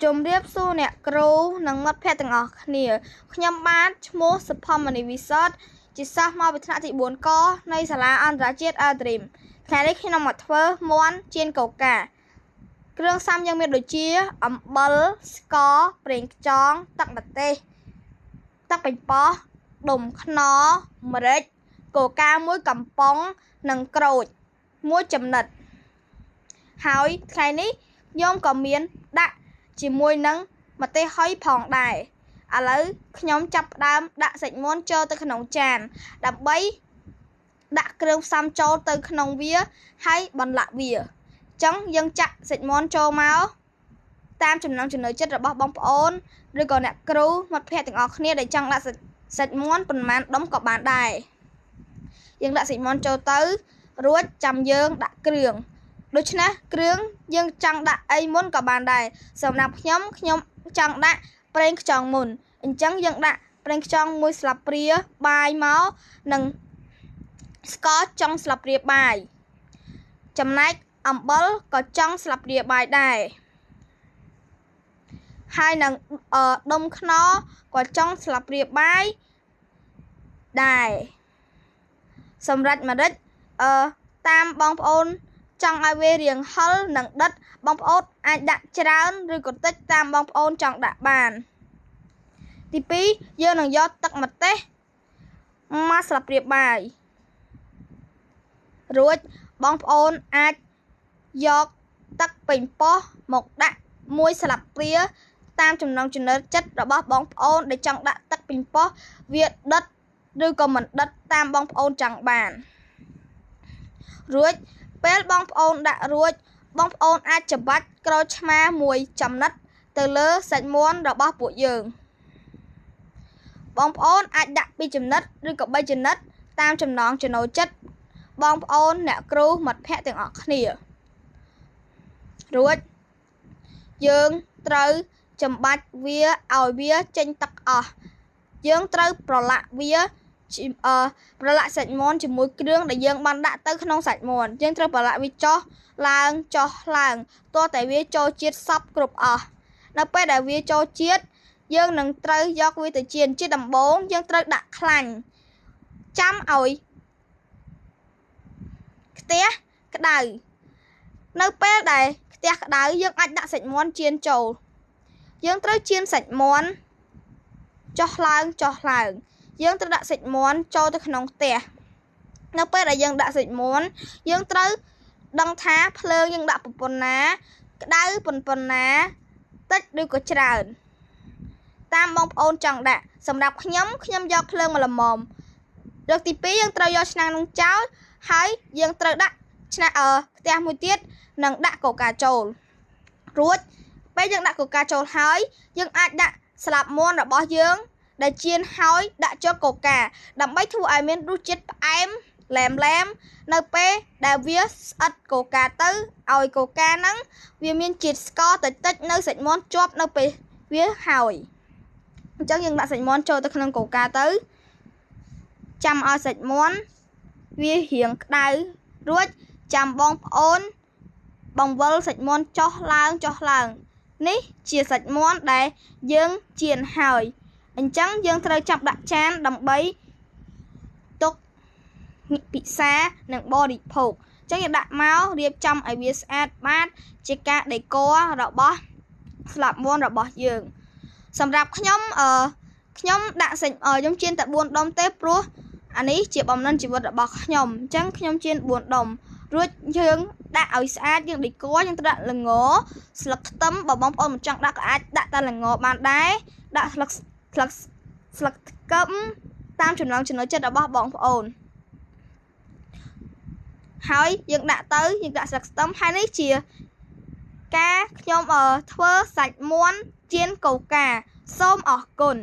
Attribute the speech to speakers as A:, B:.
A: ជំរាបសួរអ្នកគ្រូនិងមិត្តភ័ក្តិទាំងអស់គ្នាខ្ញុំបាទឈ្មោះសុផមនីវិសុទ្ធជាសិស្សមកពីថ្នាក់ទី4កនៃសាលាអន្តរជាតិ Adrim ថ្ងៃនេះខ្ញុំមកធ្វើមាន់ចៀនកូកាគ្រឿងផ្សំយើងមានដូចជាអំបិលស្ករប្រេងខ្យងទឹកម្ទេសទឹកប៉េងប៉ោះដុំខ្នុរម្រេចកូកាមួយកំប៉ុងនិងក្រូចមួយចំណិតហើយថ្ងៃនេះខ្ញុំក៏មានដាក់ជាមួយនឹងម្ទេសហុយផងដែរឥឡូវខ្ញុំចាប់ផ្ដើមដាក់សាច់មាន់ចូលទៅក្នុងចានដើម្បីដាក់គ្រឿងផ្សំចូលទៅក្នុងវាហើយបន្លាក់វាអញ្ចឹងយើងចាក់សាច់មាន់ចូលមកតាមចំណង់ចំណូលចិត្តរបស់បងប្អូនឬក៏អ្នកគ្រូមិត្តភ័ក្តិទាំងអស់គ្នាដែលចង់ដាក់សាច់មាន់ប៉ុន្មានដុំក៏បានដែរយើងដាក់សាច់មាន់ចូលទៅរួចចាំយើងដាក់គ្រឿងដូច្នេះគ្រឿងយើងចង់ដាក់អីមុនក៏បានដែរសម្រាប់ខ្ញុំចង់ដាក់ប្រេងខ្យងមុនអញ្ចឹងយើងដាក់ប្រេងខ្យងមួយស្លាបព្រាបាយមកនិងស្ករចុងស្លាបព្រាបាយចំណែកអំបិលក៏ចុងស្លាបព្រាបាយដែរហើយនឹងដុំខ្នុរក៏ចុងស្លាបព្រាបាយដែរសម្រាប់ម្រេចតាមបងប្អូនចង់ឲ្យវារាងហឹរនិងដិតបងប្អូនអាចដាក់ច្រើនឬក៏តិចតាមបងប្អូនចង់ដាក់បានទី2យើងនឹងយកទឹកម្ទេសមកស្លាបព្រាបាយរួចបងប្អូនអាចយកទឹកប៉េងប៉ោះមកដាក់មួយស្លាបព្រាតាមចំណង់ចំណូលចិត្តរបស់បងប្អូនដែលចង់ដាក់ទឹកប៉េងប៉ោះវាដិតឬក៏មិនដិតតាមបងប្អូនចង់បានរួចពេលបងប្អូនដាក់រួចបងប្អូនអាចច្របាច់ក្រូចឆ្មាមួយចំណិតទៅលើសាច់មាន់របស់ពួកយើងបងប្អូនអាចដាក់2ចំណិតឬក៏3ចំណិតតាមចំណង់ចំណូលចិត្តបងប្អូនអ្នកគ្រូមិត្តភ័ក្តិទាំងអស់គ្នារួចយើងត្រូវចម្បាច់វាឲ្យវាចេញទឹកអស់យើងត្រូវប្រឡាក់វាប្រឡាក់សាច់មាន់ជាមួយគ្រឿងដែលយើងបានដាក់ទៅក្នុងសាច់មាន់យើងត្រូវប្រឡាក់វាចុះឡើងទាល់តែវាចូលជាតិសព្វគ្រប់អស់នៅពេលដែលវាចូលជាតិយើងនឹងត្រូវយកវាទៅចៀនជាដំបូងយើងត្រូវដាក់ខ្លាញ់ចាំឲ្យខ្ទះក្តៅនៅពេលដែលខ្ទះក្តៅយើងអាចដាក់សាច់មាន់ចៀនចូលយើងត្រូវចៀនសាច់មាន់ចុះឡើងយើងត្រូវដាក់សាច់មាន់ចូលទៅក្នុងខ្ទះនៅពេលដែលយើងដាក់សាច់មាន់យើងត្រូវដឹងថាភ្លើងយើងដាក់ប៉ុណ្ណាក្តៅប៉ុណ្ណាតិចឬក៏ច្រើនតាមបងប្អូនចង់ដាក់សម្រាប់ខ្ញុំយកភ្លើងមកល្មមលើកទី2យើងត្រូវយកឆ្នាំងនឹងចោលហើយយើងត្រូវដាក់ខ្ទះមួយទៀតនិងដាក់កូកាចូលរួចពេលយើងដាក់កូកាចូលហើយយើងអាចដាក់ស្លាបមាន់របស់យើងដែលចៀនហើយដាក់ចូលកូកាដើម្បីធ្វើឲ្យមានរសជាតិផ្អែមឡែមនៅពេលដែលវាស្អិតកូកាទៅឲ្យកូកាហ្នឹងវាមានជាតិស្ករតិចនៅសាច់មាន់ជាប់នៅពេលវាហើយអញ្ចឹងយើងដាក់សាច់មាន់ចូលទៅក្នុងកូកាទៅចាំឲ្យសាច់មាន់វារៀងក្តៅរួចចាំបងប្អូនបង្វិលសាច់មាន់ចុះឡើងនេះជាសាច់មាន់ដែលយើងចៀនហើយអញ្ចឹងយើងត្រូវចាប់ដាក់ចានដើម្បីទុកពិសានិងបរិភោគអញ្ចឹងយើងដាក់មករៀបចំឲ្យវាស្អាតបាតជាការដេករបស់ស្លាបមាន់របស់យើងសម្រាប់ខ្ញុំដាក់សាច់ខ្ញុំចៀនតែ4ដុំទេព្រោះអានេះជាបំណិនជីវិតរបស់ខ្ញុំអញ្ចឹងខ្ញុំចៀន4ដុំរួចយើងដាក់ឲ្យស្អាតយើងដេកយើងត្រូវដាក់ល្ងស្លឹកខ្ទឹមបើបងប្អូនមិនចង់ដាក់ក៏អាចដាក់តែល្ងបានដែរដាក់ស្លឹកខ្ទឹមតាមចំណង់ចំណូលចិត្តរបស់បងប្អូនហើយយើងដាក់ស្លឹកខ្ទឹមហើយនេះជាការខ្ញុំធ្វើសាច់មាន់ចៀនកូកាសូមអរគុណ